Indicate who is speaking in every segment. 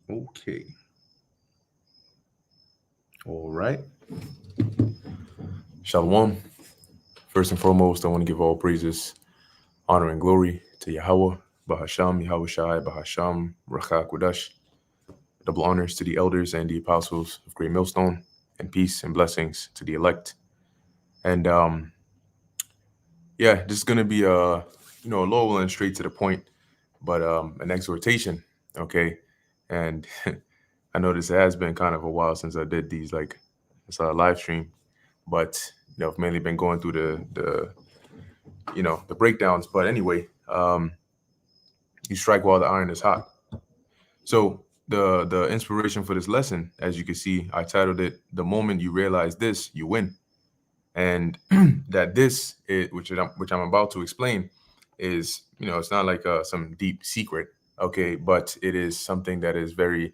Speaker 1: Okay. All right. Shalom. First and foremost, I want to give all praises, honor, and glory to Yahweh, Bahasham, Yahweh Shai, Bahasham, Racha Kodash. Double honors to the elders and the apostles of Great Millstone, and peace and blessings to the elect. And yeah, this is gonna be a low and straight to the point, but an exhortation, okay? And I know this has been kind of a while since I did these like this live stream, but I've mainly been going through the breakdowns. But anyway, you strike while the iron is hot. So the inspiration for this lesson, as you can see, I titled it "The Moment You Realize This, You Win," and that this, which I'm about to explain, is it's not like some deep secret, okay, but it is something that is very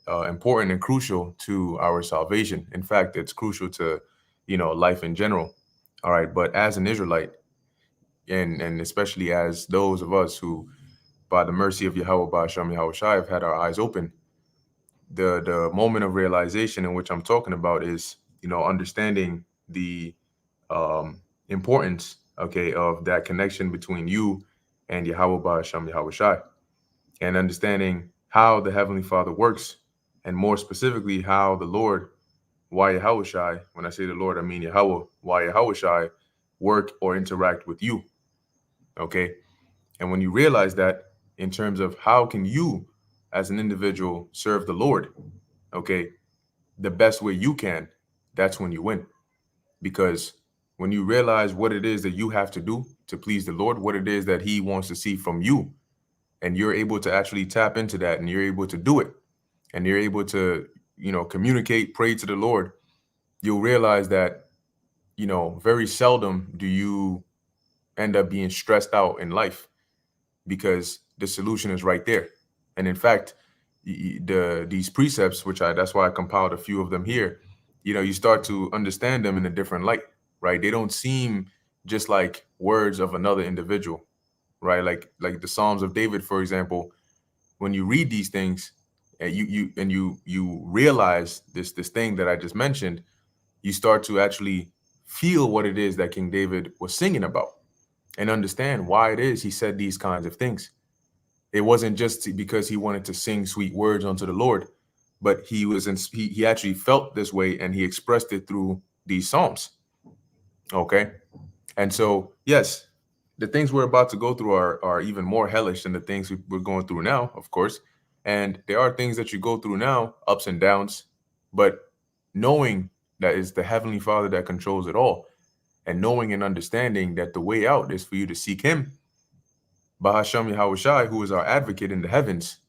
Speaker 1: important and crucial to our salvation. In fact, it's crucial to life in general. All right, but as an Israelite, and especially as those of us who, by the mercy of Yahweh Ba'asham Yahweh Shai, have had our eyes open, the moment of realization in which I'm talking about is understanding the importance, okay, of that connection between you and Yahweh Ba'asham Yahweh Shai, and understanding how the Heavenly Father works, and more specifically, how the Lord, why Yahweh Shai, when I say the Lord, I mean Yahweh, why Yahweh Shai work or interact with you, okay? And when you realize that in terms of how can you as an individual serve the Lord, okay, the best way you can, that's when you win. Because when you realize what it is that you have to do to please the Lord, what it is that he wants to see from you, and you're able to actually tap into that, and you're able to do it, and you're able to communicate, pray to the Lord, you'll realize that very seldom do you end up being stressed out in life, because the solution is right there. And in fact, these precepts, which that's why I compiled a few of them here, you start to understand them in a different light, right? They don't seem just like words of another individual, right? Like the Psalms of David, for example. When you read these things, and you realize this thing that I just mentioned, you start to actually feel what it is that King David was singing about, and understand why it is he said these kinds of things. It wasn't just because he wanted to sing sweet words unto the Lord, but he actually felt this way, and he expressed it through these psalms. Okay, and so yes, the things we're about to go through are even more hellish than the things we're going through now, of course. And there are things that you go through now, ups and downs, but knowing that it's the Heavenly Father that controls it all, and knowing and understanding that the way out is for you to seek Him, Bahasham Yahweh Shai, who is our advocate in the heavens,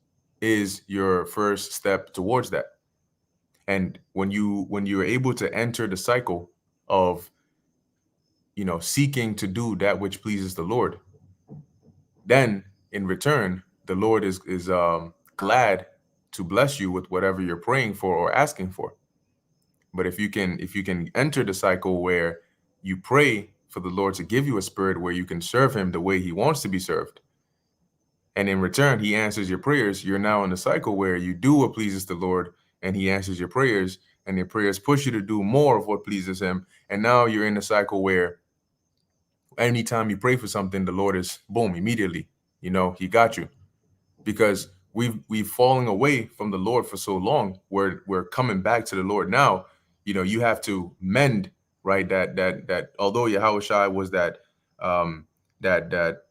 Speaker 1: is your first step towards that. And when you're able to enter the cycle of seeking to do that which pleases the Lord, then in return, the Lord is glad to bless you with whatever you're praying for or asking for. But if you can enter the cycle where you pray for the Lord to give you a spirit where you can serve Him the way He wants to be served, and in return He answers your prayers, you're now in the cycle where you do what pleases the Lord, and He answers your prayers, and your prayers push you to do more of what pleases Him. And now you're in the cycle where anytime you pray for something, the Lord is boom, immediately, He got you. Because we've fallen away from the Lord for so long. We're coming back to the Lord now. You have to mend, right? That although Yahweh Shai was um that that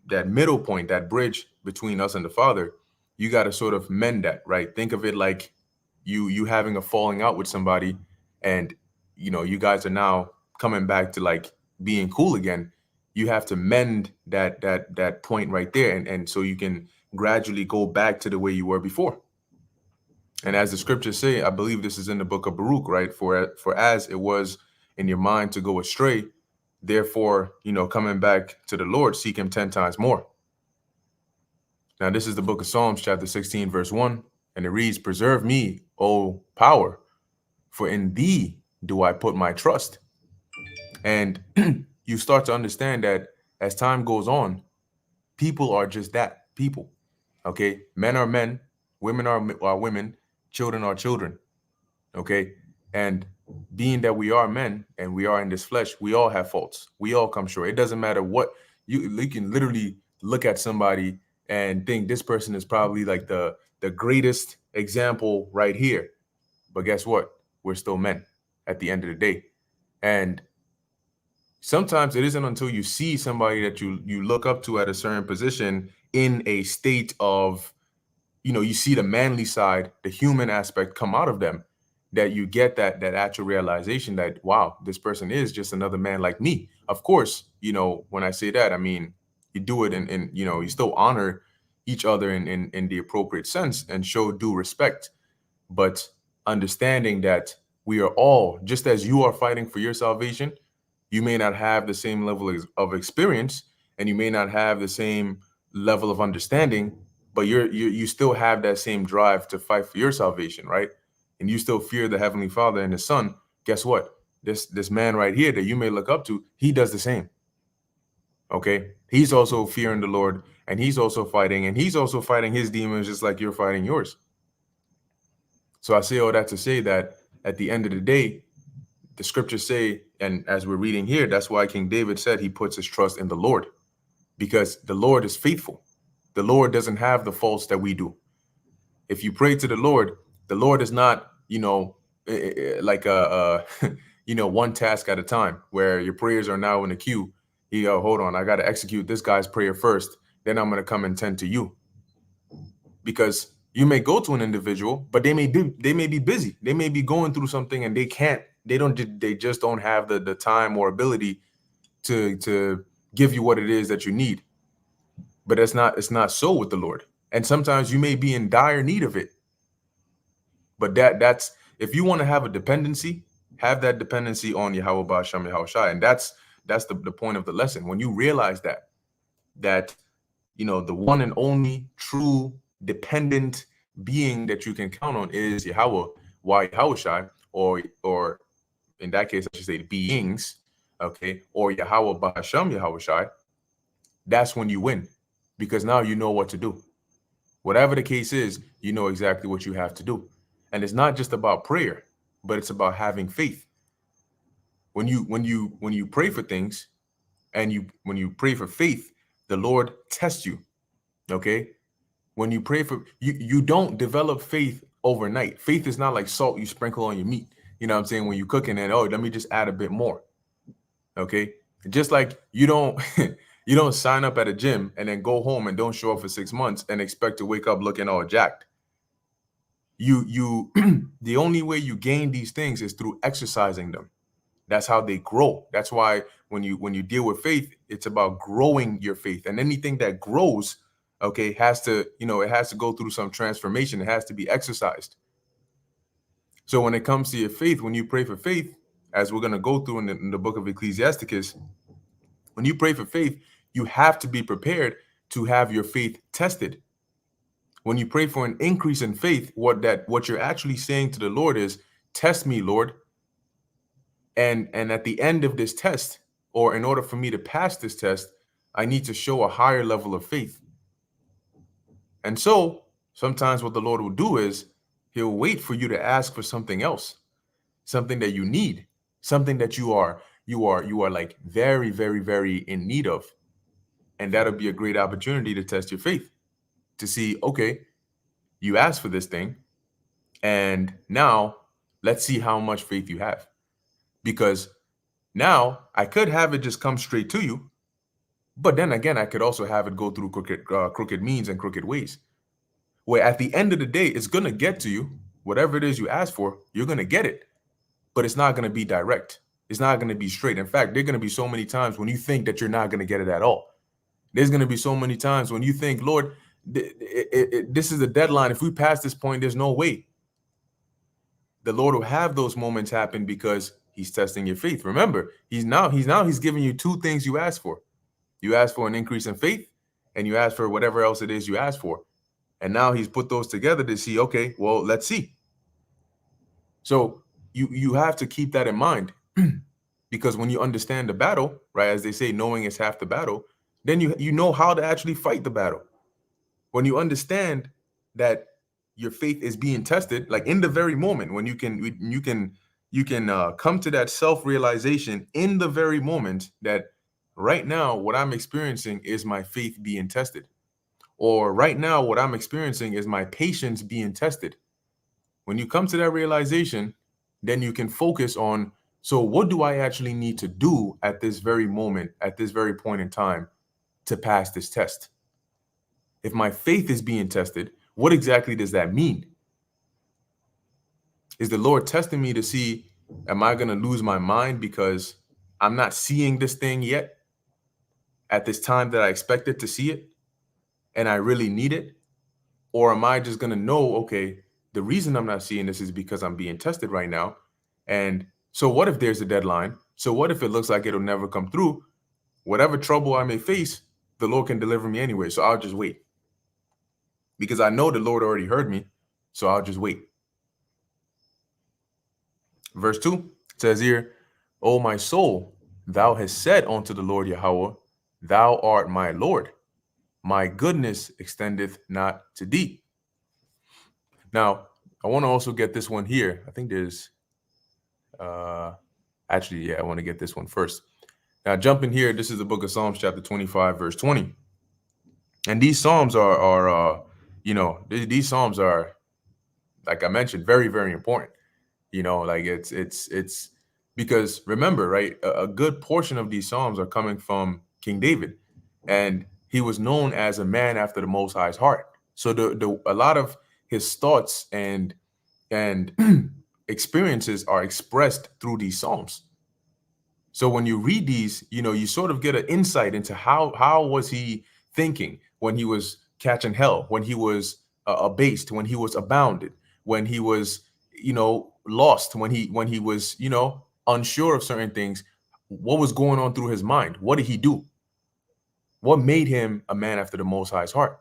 Speaker 1: that middle point, that bridge between us and the Father, you got to sort of mend that, right? Think of it like you having a falling out with somebody, and you guys are now coming back to like being cool again. You have to mend that point right there, and so you can gradually go back to the way you were before. And as the scriptures say, I believe this is in the book of Baruch, right? For as it was in your mind to go astray, therefore, coming back to the Lord, seek Him 10 times more. Now, this is the book of Psalms, chapter 16, verse 1. And it reads, "Preserve me, O power, for in thee do I put my trust." And you start to understand that as time goes on, people are just that, people. Okay, men are men, women are women, children are children. Okay, and being that we are men and we are in this flesh, we all have faults. We all come short. It doesn't matter what you can literally look at somebody and think this person is probably like the greatest example right here. But guess what? We're still men at the end of the day. And sometimes it isn't until you see somebody that you look up to at a certain position in a state of, you see the manly side, the human aspect come out of them, that you get that actual realization that, wow, this person is just another man like me. Of course, when I say that, I mean, you do it in you still honor each other in the appropriate sense and show due respect, but understanding that we are all, just as you are fighting for your salvation, you may not have the same level of experience, and you may not have the same level of understanding, but you still have that same drive to fight for your salvation, right? And you still fear the Heavenly Father and the Son. Guess what? This man right here that you may look up to, he does the same. Okay, he's also fearing the Lord, and he's also fighting his demons just like you're fighting yours. So I say all that to say that at the end of the day, the scriptures say, and as we're reading here, that's why King David said he puts his trust in the Lord, because the Lord is faithful. The Lord doesn't have the faults that we do. If you pray to the Lord is not, like one task at a time where your prayers are now in a queue. Hold on, I got to execute this guy's prayer first, then I'm going to come and tend to you. Because you may go to an individual, but they may be busy. They may be going through something and they just don't have the time or ability to give you what it is that you need. But it's not so with the Lord. And sometimes you may be in dire need of it. But that's if you want to have a dependency, have that dependency on Yahweh Ba'ashem Yahweh Shai. And that's the point of the lesson. When you realize that the one and only true dependent being that you can count on is Yahweh, Yahweh Shai, or in that case, I should say beings, okay, or Yahweh Ba'ashem Yahweh Shai, that's when you win, because now you know what to do. Whatever the case is, you know exactly what you have to do. And it's not just about prayer, but it's about having faith. When you pray for things, and when you pray for faith, the Lord tests you. Okay? When you pray for you don't develop faith overnight. Faith is not like salt you sprinkle on your meat. You know what I'm saying? When you're cooking and let me just add a bit more. Okay? Just like you don't you don't sign up at a gym and then go home and don't show up for 6 months and expect to wake up looking all jacked. You the only way you gain these things is through exercising them. That's how they grow. That's why when you deal with faith, it's about growing your faith. And anything that grows, okay, has to go through some transformation. It has to be exercised. So when it comes to your faith, when you pray for faith, as we're going to go through in the book of Ecclesiasticus, when you pray for faith, you have to be prepared to have your faith tested. When you pray for an increase in faith, what you're actually saying to the Lord is, test me, Lord. And at the end of this test, or in order for me to pass this test, I need to show a higher level of faith. And so sometimes what the Lord will do is he'll wait for you to ask for something else, something that you need, something that you are like very, very, very in need of. And that'll be a great opportunity to test your faith, to see, okay, you asked for this thing, and now let's see how much faith you have. Because now I could have it just come straight to you, but then again, I could also have it go through crooked means and crooked ways, where at the end of the day, it's going to get to you. Whatever it is you ask for, you're going to get it, but it's not going to be direct. It's not going to be straight. In fact, there are going to be so many times when you think that you're not going to get it at all. There's going to be so many times when you think, Lord, this is the deadline. If we pass this point, there's no way. The Lord will have those moments happen because he's testing your faith. Remember, he's giving you two things you asked for. You ask for an increase in faith, and you ask for whatever else it is you ask for. And now he's put those together to see, okay, well, let's see. So you have to keep that in mind because when you understand the battle, right, as they say, knowing is half the battle, then you know how to actually fight the battle. When you understand that your faith is being tested, like in the very moment when you can come to that self-realization in the very moment that right now what I'm experiencing is my faith being tested, or right now what I'm experiencing is my patience being tested. When you come to that realization, then you can focus on, so what do I actually need to do at this very moment, at this very point in time, to pass this test? If my faith is being tested, what exactly does that mean? Is the Lord testing me to see, am I going to lose my mind because I'm not seeing this thing yet at this time that I expected to see it and I really need it? Or am I just going to know, okay, the reason I'm not seeing this is because I'm being tested right now. And so what if there's a deadline? So what if it looks like it'll never come through? Whatever trouble I may face, the Lord can deliver me anyway. So I'll just wait because I know the Lord already heard me. So I'll just wait. Verse 2 says here, O my soul, thou hast said unto the Lord Yahweh, thou art my Lord. My goodness extendeth not to thee. Now, I want to also get this one here. I think there's, I want to get this one first. Now, jumping here, this is the book of Psalms, chapter 25, verse 20. And these Psalms these Psalms are, like I mentioned, very, very important. Like it's because remember, right, a good portion of these Psalms are coming from King David, and he was known as a man after the Most High's heart. So a lot of his thoughts and experiences are expressed through these Psalms. So when you read these, you sort of get an insight into how was he thinking when he was catching hell, when he was abased, when he was abounded, when he was, lost, when he was, unsure of certain things. What was going on through his mind? What did he do? What made him a man after the Most High's heart?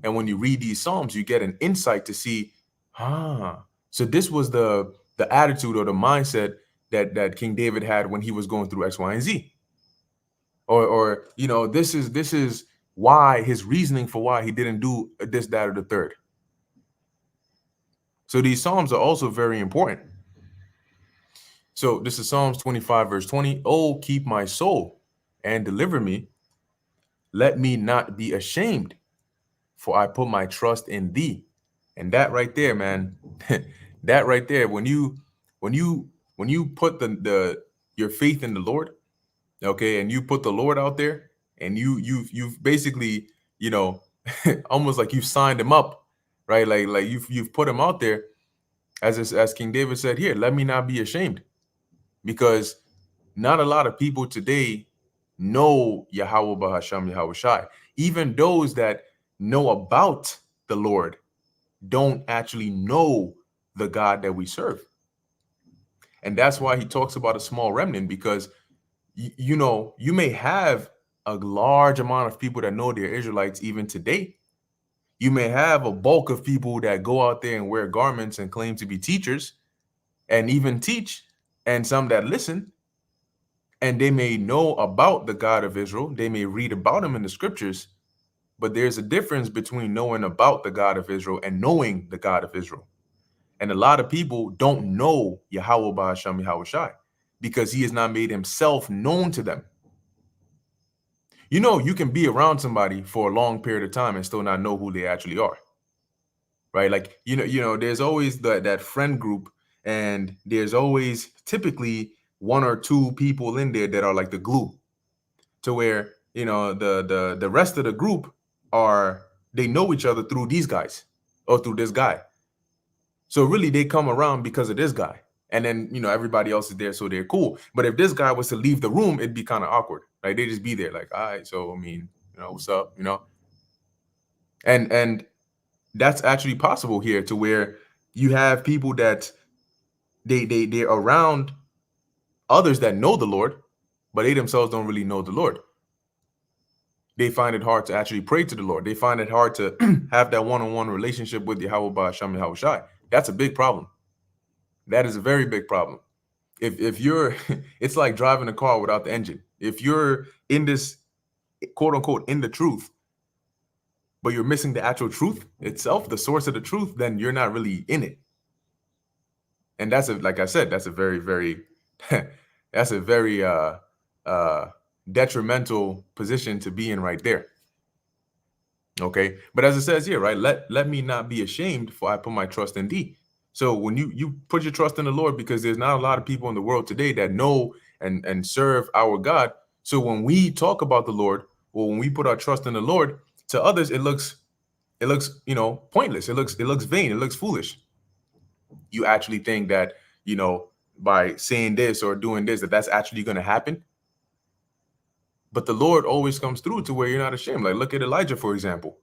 Speaker 1: And when you read these Psalms, you get an insight to see, so this was the attitude or the mindset that King David had when he was going through X, Y, and Z. Or this is why his reasoning for why he didn't do this, that, or the third. So these Psalms are also very important. So this is Psalms 25, verse 20. Oh, keep my soul and deliver me. Let me not be ashamed, for I put my trust in thee. And that right there, man, that right there, when you put your faith in the Lord, okay, and you put the Lord out there, and you've basically, almost like you've signed him up, right? Like you've put him out there, as King David said here, let me not be ashamed, because not a lot of people today know Yahweh Bahasham Yahweh Shai. Even those that know about the Lord don't actually know the God that we serve. And that's why he talks about a small remnant, because you may have a large amount of people that know they're Israelites even today. You may have a bulk of people that go out there and wear garments and claim to be teachers and even teach, and some that listen, and they may know about the God of Israel. They may read about him in the scriptures, but there's a difference between knowing about the God of Israel and knowing the God of Israel. And a lot of people don't know Yahweh Ba'asham Yahweh Shai because he has not made himself known to them. You can be around somebody for a long period of time and still not know who they actually are, right? Like, there's always that friend group, and there's always typically one or two people in there that are like the glue, to where, the rest of the group they know each other through these guys or through this guy. So really they come around because of this guy. And then, everybody else is there, so they're cool. But if this guy was to leave the room, it'd be kind of awkward. Like, they just be there like, all right, so I mean, what's up, And that's actually possible here, to where you have people that they're around others that know the Lord, but they themselves don't really know the Lord. they find it hard to actually pray to the Lord. They find it hard to have that one-on-one relationship with Yahweh Ba'asham Yahweh Shai. That's a big problem. That is a very big problem. If you're, it's like driving a car without the engine. If you're in this, quote unquote, in the truth, but you're missing the actual truth itself, the source of the truth, then you're not really in it. And that's like I said, that's a very, very, that's a very detrimental position to be in right there. Okay. But as it says here, right, let me not be ashamed, for I put my trust in thee. So when you put your trust in the Lord, because there's not a lot of people in the world today that know and serve our God. So when we talk about the Lord, or when we put our trust in the Lord, to others it looks pointless. It looks vain. It looks foolish. You actually think that, by saying this or doing this, that's actually going to happen. But the Lord always comes through to where you're not ashamed. Like, look at Elijah, for example.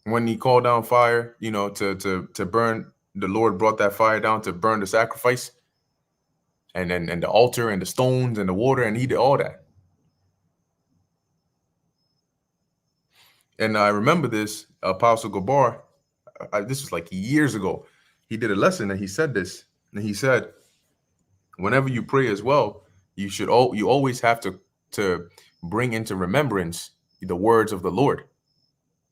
Speaker 1: When he called down fire, to burn, the Lord brought that fire down to burn the sacrifice, and the altar and the stones and the water, and he did all that. And I remember this, Apostle Gabar, this was like years ago. He did a lesson and he said this, and he said, whenever you pray as well, you always have to bring into remembrance the words of the Lord,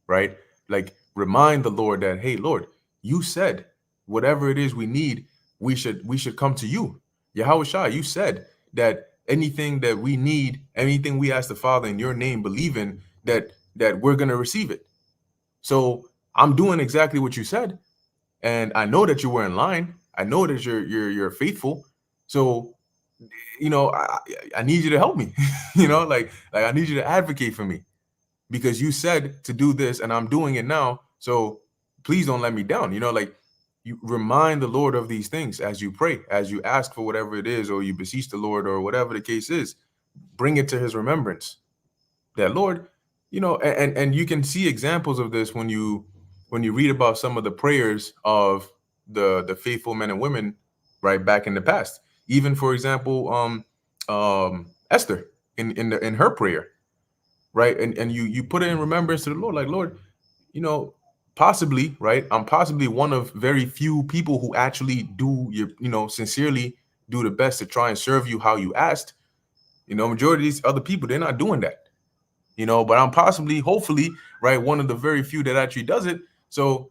Speaker 1: right? Like, remind the Lord that, hey, Lord, you said whatever it is we need, we should come to you. Yahweh Shai, you said that anything that we need, anything we ask the Father in your name, believing that we're going to receive it. So I'm doing exactly what you said. And I know that you were in line. I know that you're faithful. So, I need you to help me, like I need you to advocate for me, because you said to do this and I'm doing it now. So please don't let me down. Like, you remind the Lord of these things as you pray, as you ask for whatever it is, or you beseech the Lord, or whatever the case is. Bring it to his remembrance. That, Lord, and you can see examples of this when you read about some of the prayers of the faithful men and women right back in the past. Even, for example, Esther in her prayer, right? And you put it in remembrance to the Lord, like, Lord, possibly, right, I'm possibly one of very few people who actually do sincerely do the best to try and serve you how you asked. Majority of these other people, they're not doing that. But I'm possibly, hopefully, right, one of the very few that actually does it. So,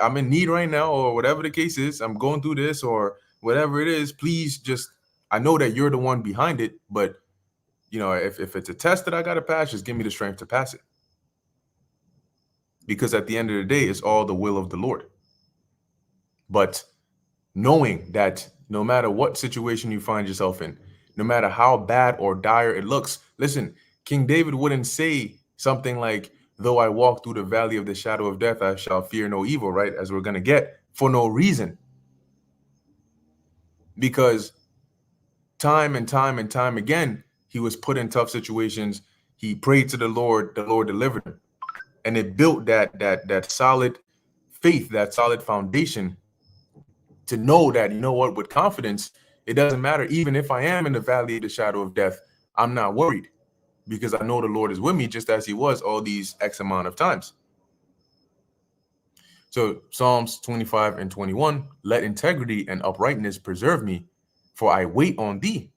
Speaker 1: I'm in need right now, or whatever the case is, I'm going through this or whatever it is. Please, just, I know that you're the one behind it, but if it's a test that I got to pass, just give me the strength to pass it. Because at the end of the day, it's all the will of the Lord. But knowing that no matter what situation you find yourself in, no matter how bad or dire it looks, listen, King David wouldn't say something like, though I walk through the valley of the shadow of death, I shall fear no evil, right? As we're going to get, for no reason. Because time and time and time again, he was put in tough situations. He prayed to the Lord delivered him. And it built that solid faith, that solid foundation to know that, with confidence, it doesn't matter. Even if I am in the valley of the shadow of death, I'm not worried, because I know the Lord is with me, just as he was all these X amount of times. So Psalms 25 and 21, let integrity and uprightness preserve me, for I wait on thee.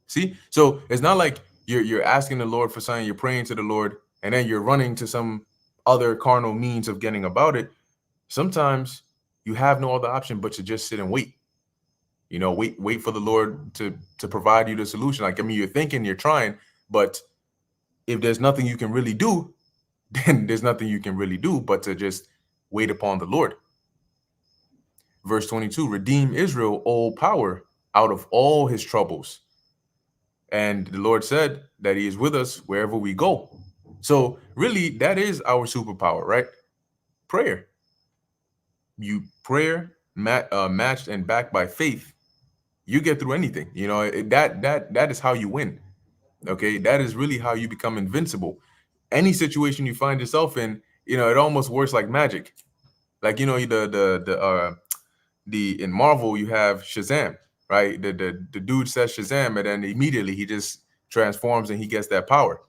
Speaker 1: See, so it's not like you're asking the Lord for something, you're praying to the Lord, and then you're running to some other carnal means of getting about it. Sometimes you have no other option but to just sit and wait. Wait for the Lord to provide you the solution. Like, you're thinking, you're trying, but if there's nothing you can really do, then there's nothing you can really do but to just wait upon the Lord. Verse 22, redeem Israel, all power, out of all his troubles. And the Lord said that he is with us wherever we go. So really, that is our superpower, right? Prayer. You prayer matched and backed by faith, you get through anything. That is how you win. Okay, that is really how you become invincible. Any situation you find yourself in, it almost works like magic. Like, the in Marvel you have Shazam, right? The dude says Shazam, and then immediately he just transforms and he gets that power.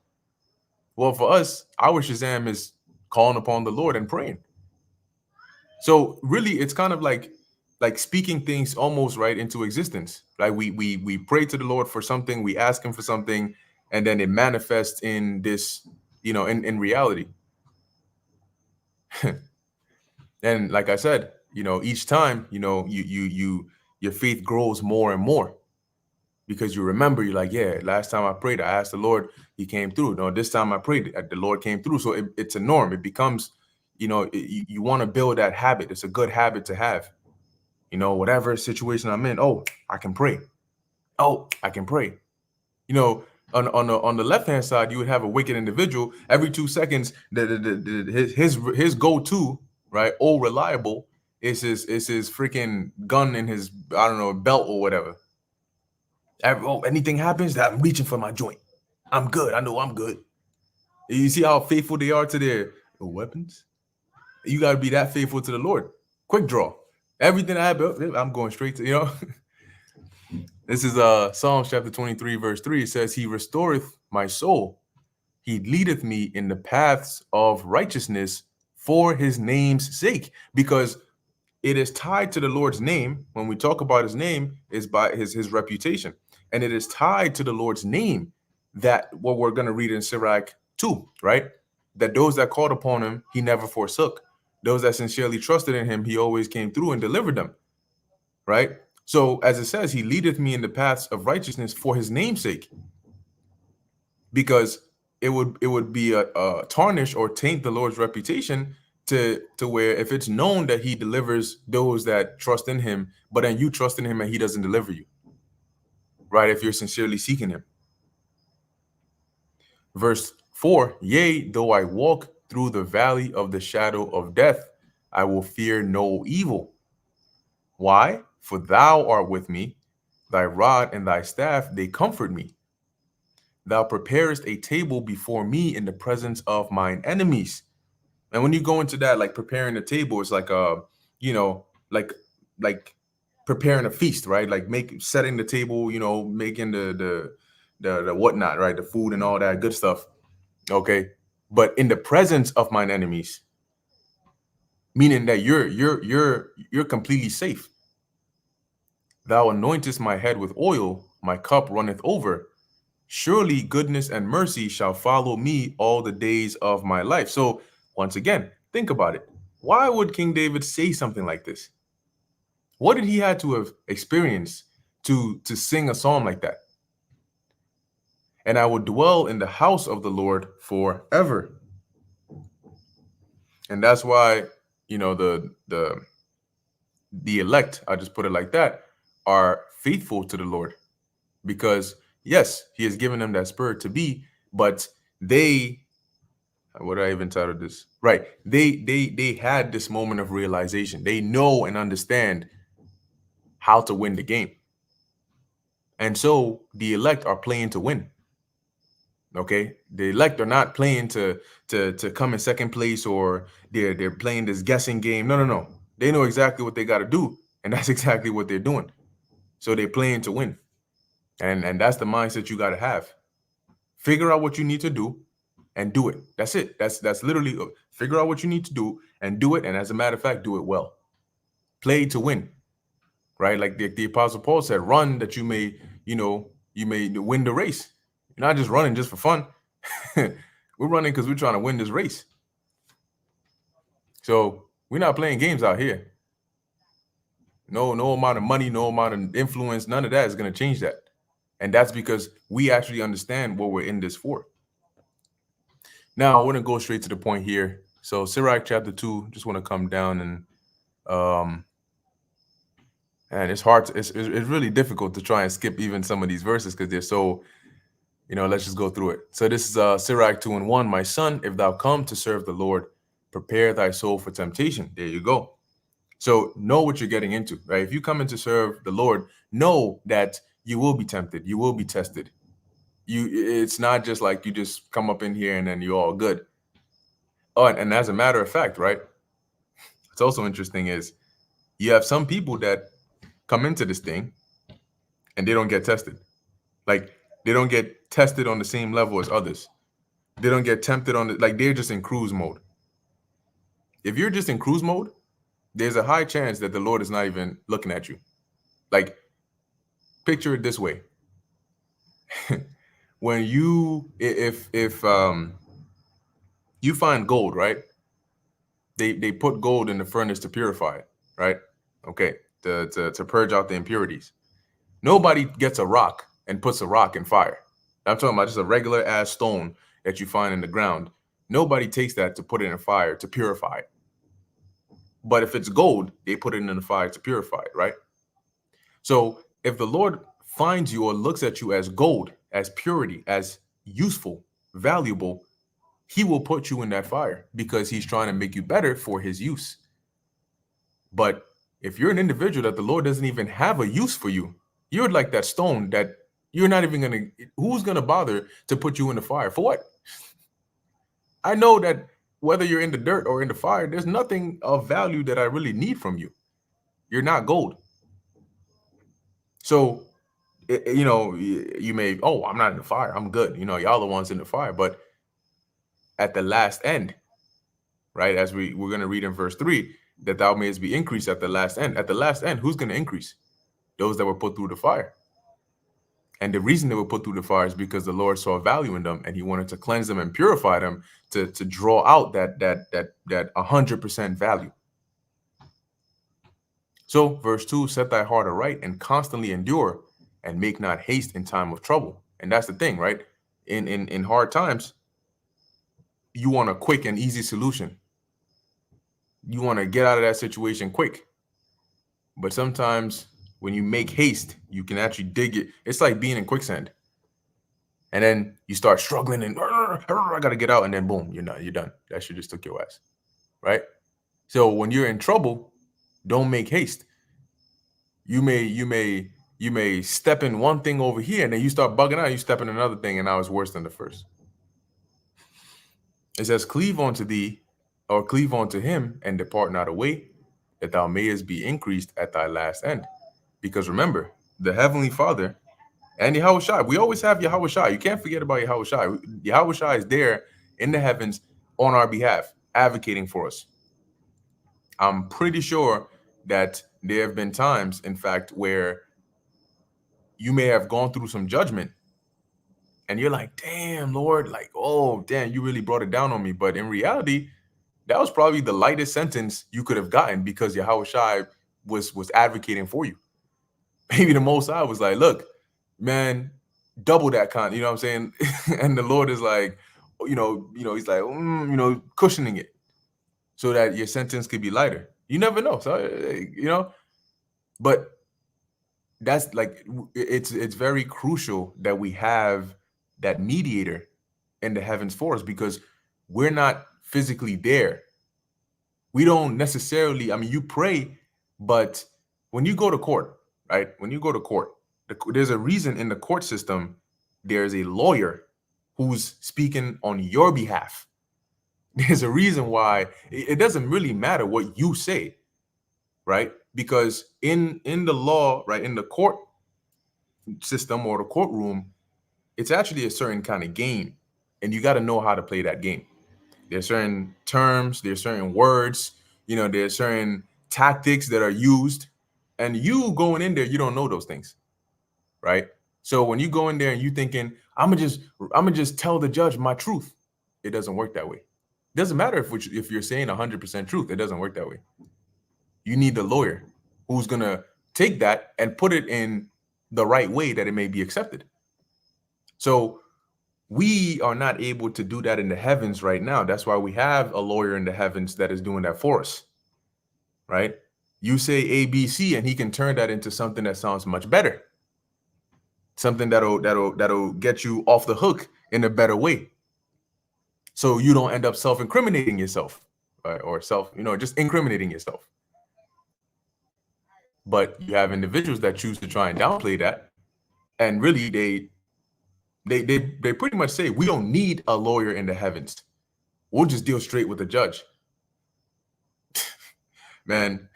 Speaker 1: Well, for us, our Shazam is calling upon the Lord and praying. So really, it's kind of like speaking things almost right into existence. Like we pray to the Lord for something, we ask Him for something, and then it manifests in this, in reality. And like I said, each time, your faith grows more and more because you remember, you're like, yeah, last time I prayed, I asked the Lord, He came through. No, this time I prayed, the Lord came through. So it's a norm. It becomes, you want to build that habit. It's a good habit to have. Whatever situation I'm in, oh, I can pray. Oh, I can pray. You know, on the left hand side, you would have a wicked individual. Every 2 seconds, his go to, right, all reliable is his freaking gun in his, I don't know, belt or whatever. Anything happens, that I'm reaching for my joint. I'm good. I know I'm good. You see how faithful they are to their weapons. You got to be that faithful to the Lord. Quick draw. Everything I have, I'm going straight to. This is Psalms chapter 23, verse 3. It says, He restoreth my soul. He leadeth me in the paths of righteousness for His name's sake. Because it is tied to the Lord's name. When we talk about His name, is by his reputation. And it is tied to the Lord's name that what we're going to read in Sirach 2, right? That those that called upon Him, He never forsook. Those that sincerely trusted in Him, He always came through and delivered them, right? So as it says, He leadeth me in the paths of righteousness for His name's sake, because it would be a tarnish or taint the Lord's reputation to where if it's known that He delivers those that trust in Him, but then you trust in Him and He doesn't deliver you, right? If you're sincerely seeking Him. Verse 4, yea, though I walk through the valley of the shadow of death, I will fear no evil. Why? For Thou art with me, Thy rod and Thy staff, they comfort me. Thou preparest a table before me in the presence of mine enemies. And when you go into that, like preparing a table, it's like like preparing a feast, right? Like setting the table, making the whatnot, right? The food and all that good stuff. Okay. But in the presence of mine enemies, meaning that you're completely safe. Thou anointest my head with oil, my cup runneth over. Surely goodness and mercy shall follow me all the days of my life. So once again, think about it. Why would King David say something like this? What did he have to have experienced to sing a psalm like that? And I will dwell in the house of the Lord forever. And that's why, the elect, I just put it like that, are faithful to the Lord, because yes, He has given them that spirit to be, but what did I even titled this? Right. They had this moment of realization. They know and understand how to win the game. And so the elect are playing to win. Okay. The elect are not playing to come in second place, or they're playing this guessing game. No. They know exactly what they got to do. And that's exactly what they're doing. So they're playing to win. And that's the mindset you got to have. Figure out what you need to do and do it. That's it. That's literally figure out what you need to do and do it. And as a matter of fact, do it well. Play to win, right? Like the Apostle Paul said, run that you may win the race. You're not just running just for fun. We're running because we're trying to win this race. So we're not playing games out here. No amount of money, no amount of influence, none of that is going to change that. And that's because we actually understand what we're in this for. Now, I want to go straight to the point here. So Sirach chapter 2, just want to come down and it's hard. It's really difficult to try and skip even some of these verses because they're so, let's just go through it. So this is Sirach 2:1. My son, if thou come to serve the Lord, prepare thy soul for temptation. There you go. So know what you're getting into, right? If you come in to serve the Lord, know that you will be tempted. You will be tested. It's not just like you just come up in here and then you're all good. Oh, and as a matter of fact, right? What's also interesting is you have some people that come into this thing and they don't get tested. Like they don't get tested on the same level as others. They don't get tempted on it. Like they're just in cruise mode. If you're just in cruise mode, there's a high chance that the Lord is not even looking at you. Like, picture it this way. When if you find gold, right? They put gold in the furnace to purify it, right? Okay, to purge out the impurities. Nobody gets a rock and puts a rock in fire. I'm talking about just a regular ass stone that you find in the ground. Nobody takes that to put it in a fire to purify it. But if it's gold, they put it in the fire to purify it, right? So if the Lord finds you or looks at you as gold, as purity, as useful, valuable, he will put you in that fire because he's trying to make you better for his use. But if you're an individual that the Lord doesn't even have a use for you, you're like that stone that you're not even going to, who's going to bother to put you in the fire? For what? I know that whether you're in the dirt or in the fire, there's nothing of value that I really need from you. You're not gold. So, you may, oh, I'm not in the fire. I'm good. Y'all the ones in the fire. But at the last end, right, as we're going to read in verse 3, that thou mayest be increased at the last end. At the last end, who's going to increase? Those that were put through the fire. And the reason they were put through the fire is because the Lord saw value in them, and he wanted to cleanse them and purify them to draw out that 100% value. So verse 2, set thy heart aright and constantly endure and make not haste in time of trouble. And that's the thing, right? In hard times, you want a quick and easy solution. You want to get out of that situation quick. But sometimes when you make haste, you can actually dig it. It's like being in quicksand. And then you start struggling and I got to get out. And then boom, you're done. That shit just took your ass. Right? So when you're in trouble, don't make haste. You may step in one thing over here and then you start bugging out. You step in another thing and now it's worse than the first. It says, cleave unto thee, or cleave unto him, and depart not away, that thou mayest be increased at thy last end. Because remember, the Heavenly Father and Yahweh Shai, we always have Yahweh Shai. You can't forget about Yahweh Shai. Yahweh Shai is there in the heavens on our behalf, advocating for us. I'm pretty sure that there have been times, in fact, where you may have gone through some judgment and you're like, damn, Lord, like, oh, damn, you really brought it down on me. But in reality, that was probably the lightest sentence you could have gotten because Yahweh Shai was advocating for you. Maybe the Most High was like, look, man, double that kind, you know what I'm saying? And the Lord is like, he's like, cushioning it so that your sentence could be lighter. You never know. So, but that's like, it's very crucial that we have that mediator in the heavens for us because we're not physically there. We don't necessarily, you pray, but when you go to court, right? When you go to court, there's a reason in the court system, there's a lawyer who's speaking on your behalf. There's a reason why it doesn't really matter what you say, right? Because in the law, right, in the court system or the courtroom, it's actually a certain kind of game, and you got to know how to play that game. There's certain terms, there's certain words, there's certain tactics that are used, and you going in there, you don't know those things, right? So when you go in there and you thinking, I'm gonna just tell the judge my truth, it doesn't work that way. It doesn't matter if you're saying 100% truth, it doesn't work that way. You need the lawyer who's gonna take that and put it in the right way that it may be accepted. So we are not able to do that in the heavens right now. That's why we have a lawyer in the heavens that is doing that for us, right? You say ABC and he can turn that into something that sounds much better. Something that'll get you off the hook in a better way. So you don't end up self-incriminating yourself, right? Or just incriminating yourself. But you have individuals that choose to try and downplay that. And really they pretty much say, we don't need a lawyer in the heavens. We'll just deal straight with the judge. Man,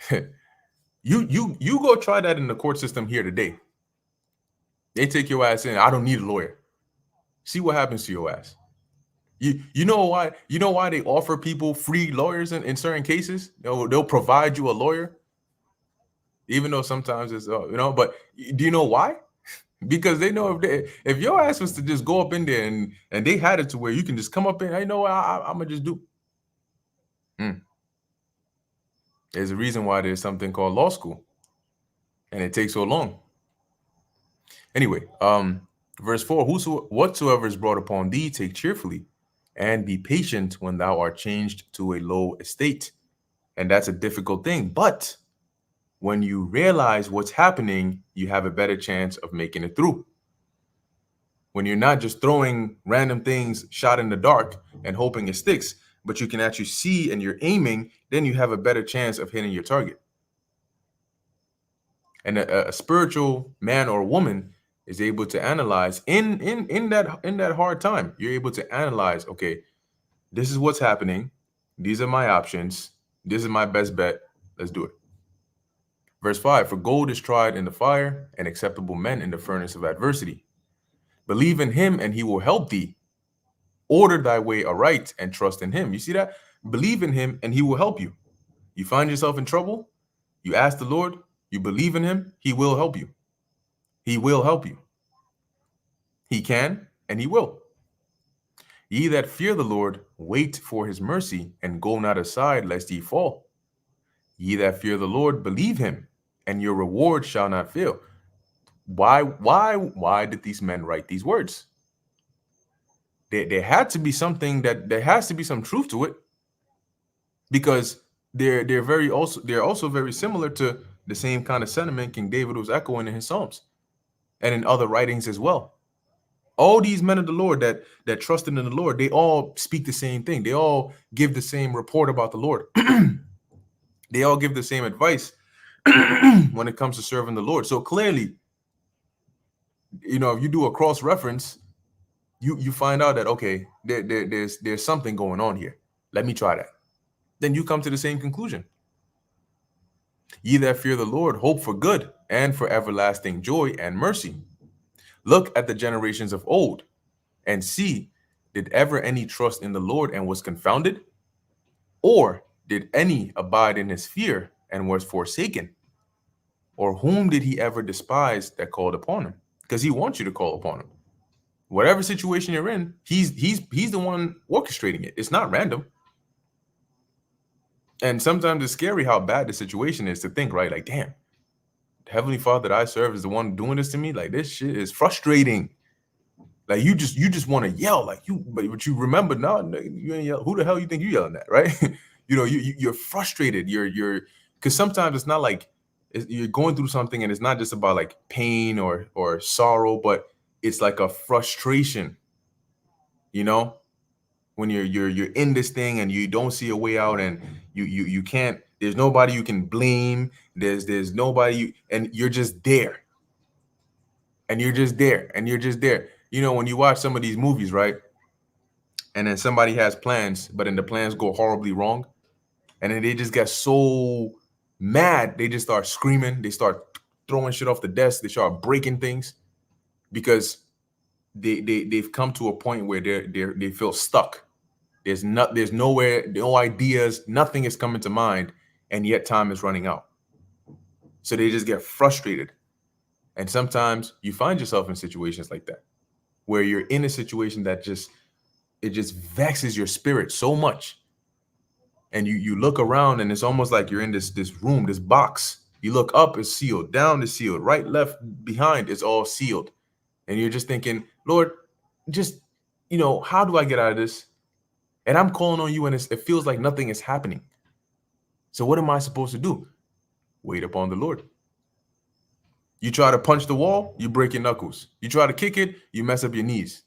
Speaker 1: you go try that in the court system here today. They take your ass in. I don't need a lawyer. See what happens to your ass. You know why? You know why they offer people free lawyers in certain cases? They'll provide you a lawyer, even though sometimes it's But do you know why? Because they know if your ass was to just go up in there and they had it to where you can just come up in, I know I'm gonna just do. Hmm. There's a reason why there's something called law school, and it takes so long. Anyway, verse 4: whatsoever is brought upon thee, take cheerfully, and be patient when thou art changed to a low estate. And that's a difficult thing, but when you realize what's happening, you have a better chance of making it through. When you're not just throwing random things shot in the dark and hoping it sticks, but you can actually see and you're aiming, then you have a better chance of hitting your target. And a spiritual man or woman is able to analyze in that hard time. You're able to analyze, okay, this is what's happening. These are my options. This is my best bet. Let's do it. Verse 5: for gold is tried in the fire, and acceptable men in the furnace of adversity. Believe in him, and he will help thee. Order thy way aright, and trust in him. You see that? Believe in him, and he will help you. You find yourself in trouble, you ask the Lord, you believe in him, he will help you. He will help you. He can, and he will. Ye that fear the Lord, wait for his mercy, and go not aside, lest ye fall. Ye that fear the Lord, believe him, and your reward shall not fail. Why did these men write these words? There had to be something there has to be some truth to it, because they're also very similar to the same kind of sentiment King David was echoing in his Psalms and in other writings as well. All these men of the Lord that trusted in the Lord, they all speak the same thing. They all give the same report about the Lord. They all give the same advice when it comes to serving the Lord. So clearly, if you do a cross reference, you find out that, okay, there's something going on here. Let me try that. Then you come to the same conclusion. Ye that fear the Lord, hope for good and for everlasting joy and mercy. Look at the generations of old and see, did ever any trust in the Lord and was confounded? Or did any abide in his fear and was forsaken? Or whom did he ever despise that called upon him? Because he wants you to call upon him. Whatever situation you're in, he's the one orchestrating it. It's not random. And sometimes it's scary how bad the situation is to think, right? Like, damn, the Heavenly Father that I serve is the one doing this to me. Like, this shit is frustrating. Like, you just want to yell, like, but you remember, no, you ain't yell. Who the hell you think you yelling at, right? You're frustrated. You're because sometimes it's not like you're going through something, and it's not just about like pain or sorrow, but it's like a frustration. When you're in this thing and you don't see a way out, and you can't. There's nobody you can blame. There's nobody, and you're just there. And you're just there, and you're just there. When you watch some of these movies, right? And then somebody has plans, but then the plans go horribly wrong, and then they just get so mad, they just start screaming, they start throwing shit off the desk, they start breaking things, because they've come to a point where they feel stuck. There's nowhere, no ideas, nothing is coming to mind, and yet time is running out. So they just get frustrated. And sometimes you find yourself in situations like that, where you're in a situation that just vexes your spirit so much. And you look around, and it's almost like you're in this room, this box. You look up, it's sealed. Down, it's sealed. Right, left, behind, it's all sealed. And you're just thinking, Lord, just, how do I get out of this? And I'm calling on you, and it feels like nothing is happening. So what am I supposed to do? Wait upon the Lord. You try to punch the wall, you break your knuckles. You try to kick it, you mess up your knees.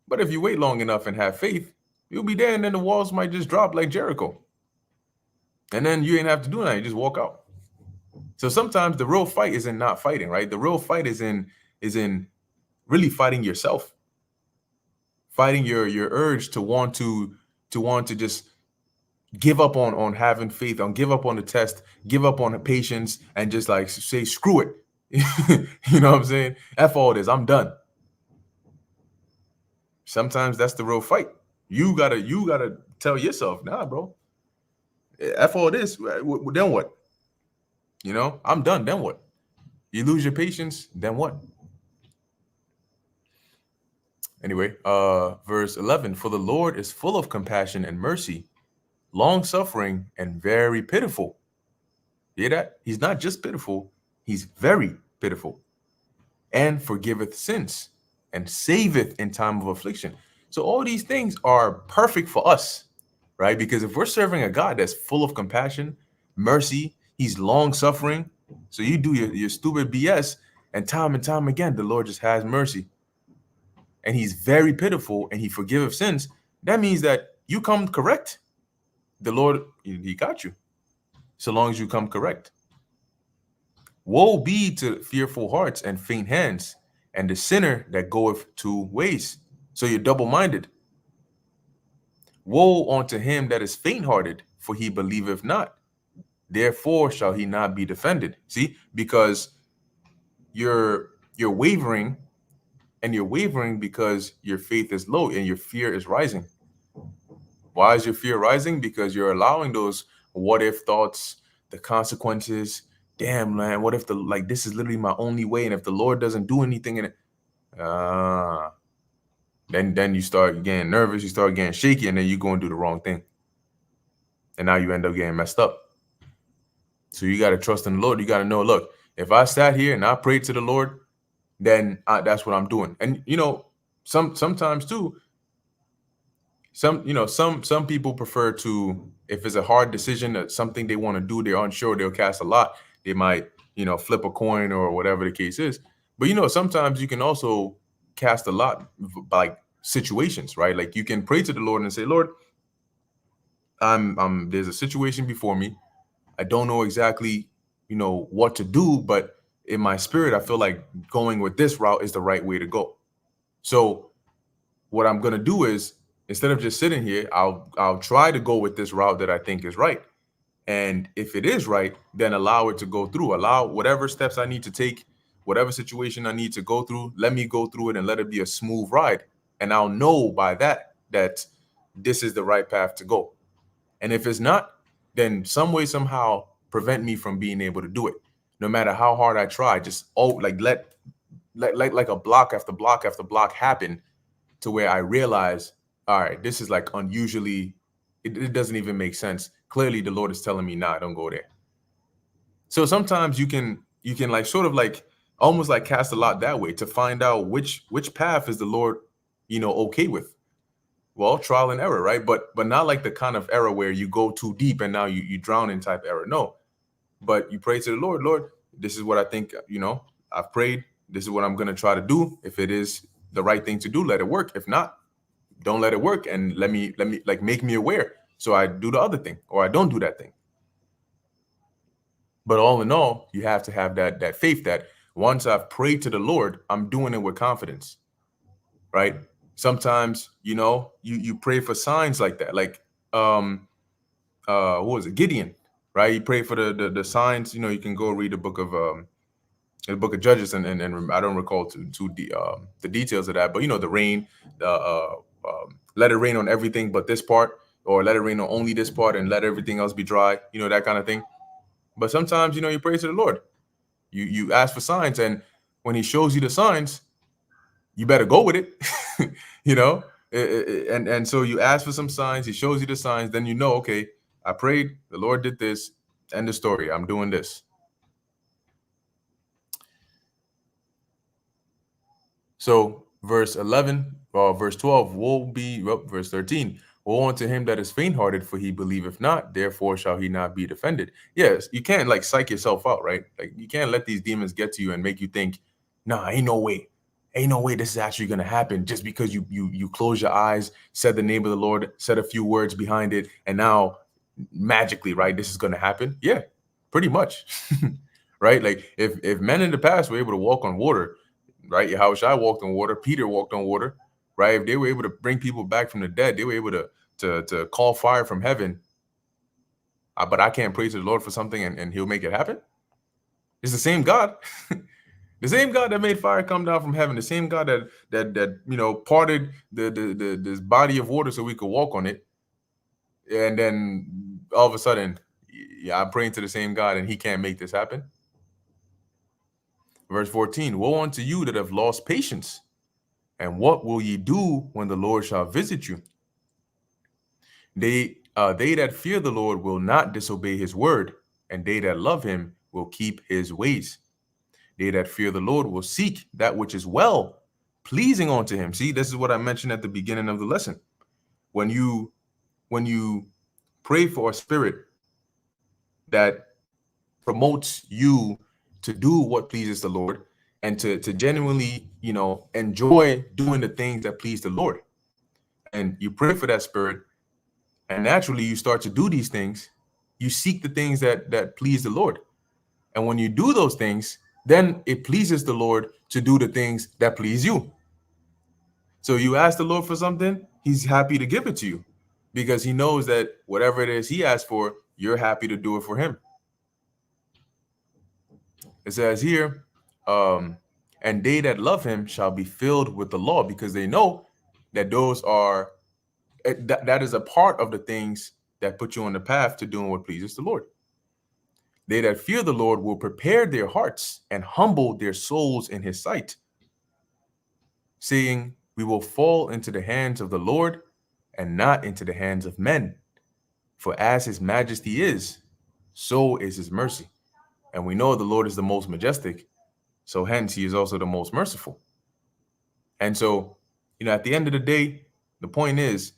Speaker 1: But if you wait long enough and have faith, you'll be there, and then the walls might just drop like Jericho. And then you ain't have to do that. You just walk out. So sometimes the real fight is in not fighting, right? The real fight is in really fighting yourself, fighting your urge to want to just give up on having faith, give up on the test, give up on the patience, and just like say, screw it. You know what I'm saying? F all this, I'm done. Sometimes that's the real fight. You gotta tell yourself, nah, bro. F all this. Then what? I'm done. Then what? You lose your patience. Then what? Anyway, verse 11: For the Lord is full of compassion and mercy, long suffering, and very pitiful. You hear that? He's not just pitiful; he's very pitiful, and forgiveth sins, and saveth in time of affliction. So all these things are perfect for us, right? Because if we're serving a God that's full of compassion, mercy, he's long suffering. So you do your stupid BS, and time again, the Lord just has mercy. And he's very pitiful and he forgiveth sins. That means that you come correct. The Lord, he got you. So long as you come correct. Woe be to fearful hearts and faint hands, and the sinner that goeth two ways. So you're double-minded. Woe unto him that is faint-hearted, for he believeth not. Therefore shall he not be defended. See, because you're wavering, and you're wavering because your faith is low and your fear is rising. Why is your fear rising? Because you're allowing those what if thoughts, the consequences. Damn, man, what if this is literally my only way, and if the Lord doesn't do anything in it, then you start getting nervous, you start getting shaky, and then you go and do the wrong thing, and now you end up getting messed up. So you got to trust in the Lord. You got to know, look, if I sat here and I prayed to the Lord, then that's what I'm doing. And sometimes too, some people prefer to, if it's a hard decision, that something they want to do, they're unsure, they'll cast a lot. They might flip a coin or whatever the case is. But sometimes you can also cast a lot by situations, right? Like you can pray to the Lord and say, Lord, I'm there's a situation before me. I don't know exactly what to do, but in my spirit I feel like going with this route is the right way to go. So what I'm going to do is, instead of just sitting here, I'll try to go with this route that I think is right. And if it is right, then allow it to go through. Allow whatever steps I need to take, whatever situation I need to go through, let me go through it and let it be a smooth ride. And I'll know by that this is the right path to go. And if it's not, then some way, somehow prevent me from being able to do it. No matter how hard I try, just let a block after block after block happen, to where I realize, all right, this is like unusually, it doesn't even make sense. Clearly the Lord is telling me, nah, don't go there. So sometimes you can like sort of like almost like cast a lot that way to find out which path is the Lord, okay with. Well, trial and error, right? But not like the kind of error where you go too deep and now you drown in type error. No, but you pray to the Lord. Lord, this is what I think, I've prayed. This is what I'm going to try to do. If it is the right thing to do, let it work. If not, don't let it work, and let me like make me aware, so I do the other thing or I don't do that thing. But all in all, you have to have that faith that once I've prayed to the Lord, I'm doing it with confidence, right? Sometimes you pray for signs like that, like what was it, Gideon, right? You pray for the signs. You can go read the book of Judges, and I don't recall the details of that, but the rain, let it rain on everything but this part, or let it rain on only this part and let everything else be dry, that kind of thing. But sometimes you pray to the Lord, you ask for signs, and when he shows you the signs, you better go with it. And so you ask for some signs, he shows you the signs, then okay, I prayed, the Lord did this, end the story, I'm doing this. So verse 11, verse 12, verse 13, woe unto him that is faint-hearted, for he believeth not, therefore shall he not be defended. Yes, you can't like psych yourself out, right? Like you can't let these demons get to you and make you think, nah, ain't no way this is actually going to happen, just because you close your eyes, said the name of the Lord, said a few words behind it, and now magically, right, this is going to happen. Yeah, pretty much. Right? Like if men in the past were able to walk on water, right? Yahushua walked on water, Peter walked on water, right? If they were able to bring people back from the dead, they were able to call fire from heaven. But I can't pray to the Lord for something and he'll make it happen. It's the same God. The same God that made fire come down from heaven, the same God that parted this body of water so we could walk on it, and then all of a sudden, yeah, I'm praying to the same God and he can't make this happen. Verse 14, woe unto you that have lost patience, and what will ye do when the Lord shall visit you? They that fear the Lord will not disobey his word, and they that love him will keep his ways. They that fear the Lord will seek that which is well, pleasing unto him. See, this is what I mentioned at the beginning of the lesson. When you pray for a spirit that promotes you to do what pleases the Lord and to genuinely, enjoy doing the things that please the Lord, and you pray for that spirit, and naturally you start to do these things, you seek the things that please the Lord. And when you do those things, then it pleases the Lord to do the things that please you. So you ask the Lord for something, he's happy to give it to you because he knows that whatever it is he asked for, you're happy to do it for him. It says here, and they that love him shall be filled with the law, because they know that those are, that is a part of the things that put you on the path to doing what pleases the Lord. They that fear the Lord will prepare their hearts and humble their souls in his sight, saying, we will fall into the hands of the Lord and not into the hands of men. For as his majesty is, so is his mercy. And we know the Lord is the most majestic, so hence he is also the most merciful. And so, at the end of the day, the point is,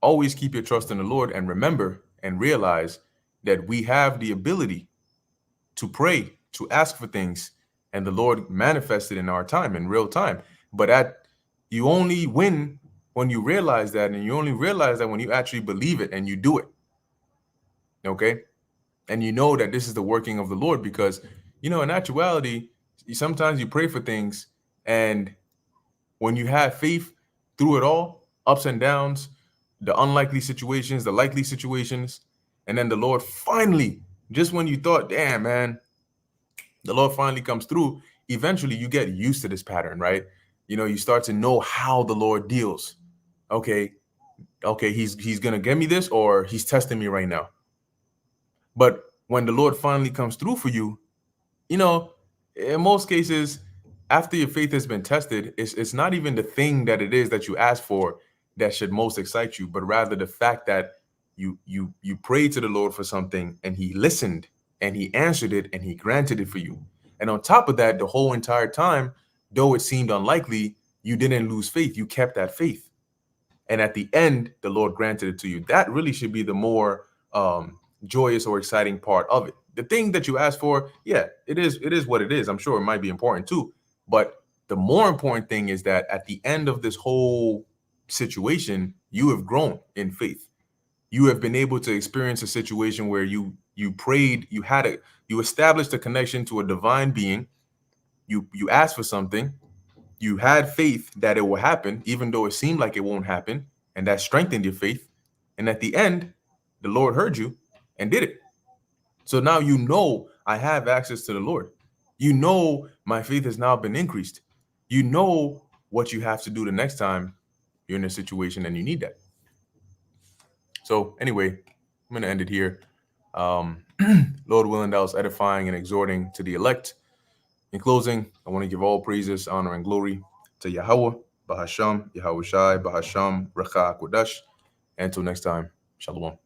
Speaker 1: always keep your trust in the Lord, and remember and realize that we have the ability to pray, to ask for things, and the Lord manifested in our time, in real time. But you only win when you realize that, and you only realize that when you actually believe it and you do it. Okay? And you know that this is the working of the Lord, because, in actuality, sometimes you pray for things, and when you have faith through it all, ups and downs, the unlikely situations, the likely situations, and then the Lord finally, just when you thought, damn, man, the Lord finally comes through, eventually you get used to this pattern, right? You start to know how the Lord deals. Okay, he's going to give me this, or he's testing me right now. But when the Lord finally comes through for you, in most cases, after your faith has been tested, it's not even the thing that it is that you ask for that should most excite you, but rather the fact that you prayed to the Lord for something, and he listened, and he answered it, and he granted it for you. And on top of that, the whole entire time, though it seemed unlikely, you didn't lose faith. You kept that faith. And at the end, the Lord granted it to you. That really should be the more joyous or exciting part of it. The thing that you asked for, yeah, it is what it is. I'm sure it might be important too. But the more important thing is that at the end of this whole situation, you have grown in faith. You have been able to experience a situation where you prayed, you established a connection to a divine being. You asked for something. You had faith that it will happen, even though it seemed like it won't happen, and that strengthened your faith. And at the end, the Lord heard you and did it. So now I have access to the Lord. My faith has now been increased. What you have to do the next time you're in a situation and you need that. So anyway, I'm going to end it here. Lord willing, that was edifying and exhorting to the elect. In closing, I want to give all praises, honor, and glory to Yahweh, Bahasham, Yahweh Shai, Bahasham, Recha, Kodash. Until next time, Shalom.